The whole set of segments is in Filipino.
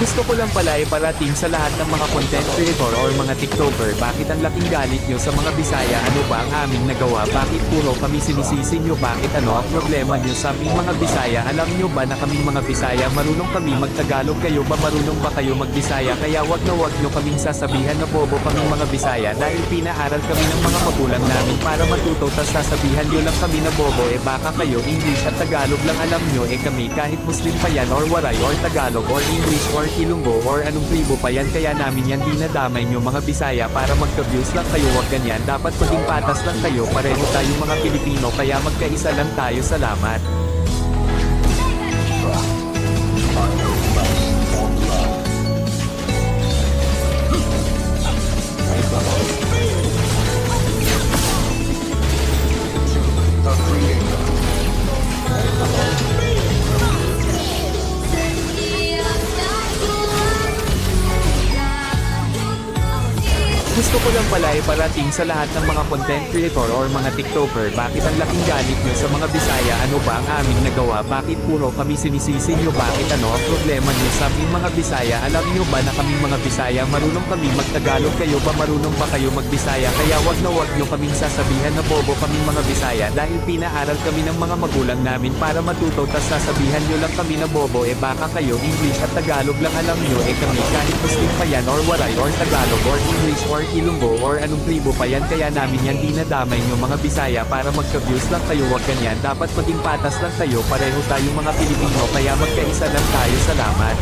Gusto ko lang pala iparating sa lahat ng mga content creator or mga tiktoker bakit ang laking galit nyo sa mga Bisaya. Ano ba ang aming nagawa? Bakit puro kami sinisisi nyo? Bakit ano ang problema nyo sa aming mga Bisaya? Alam nyo ba na kaming mga Bisaya marunong kami magtagalog? Kayo ba marunong ba kayo magbisaya? Kaya wag nyo kaming sasabihan na bobo kaming mga Bisaya dahil pinaaral kami ng mga magulang namin para matuto, tas sasabihan nyo lang kami na bobo. Baka kayo English at Tagalog lang alam nyo, kami kahit Muslim pa yan or Waray or Tagalog or English or Ilonggo or anong tribo pa yan, kaya namin yan dinadamay nyo mga Bisaya para magka-views lang kayo. Wag ganyan, dapat maging patas lang kayo, pareho tayong mga Pilipino, kaya magkaisa lang tayo. Salamat. Gusto ko lang pala iparating sa lahat ng mga content creator or mga tiktoker bakit ang laking galit nyo sa mga Bisaya. Ano ba ang aming nagawa? Bakit puro kami sinisisi nyo? Bakit ano ang problema nyo sa aming mga Bisaya? Alam nyo ba na kaming mga Bisaya marunong kami magtagalog? Kayo ba marunong ba kayo magbisaya? Kaya wag nyo kaming sasabihan na bobo kaming mga Bisaya dahil pinaaral kami ng mga magulang namin para matuto, tas sasabihan nyo lang kami na bobo. Baka kayo English at Tagalog lang alam nyo, kami kahit Muslim pa yan or Waray or Tagalog or English or Ilonggo or anong tribo pa yan, kaya namin yan dinadamay nyo mga Bisaya para magka-views lang kayo. Wag ganyan, dapat maging patas lang kayo, pareho tayong mga Pilipino, kaya magkaisa lang tayo. Salamat.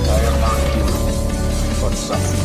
I am not human, but something.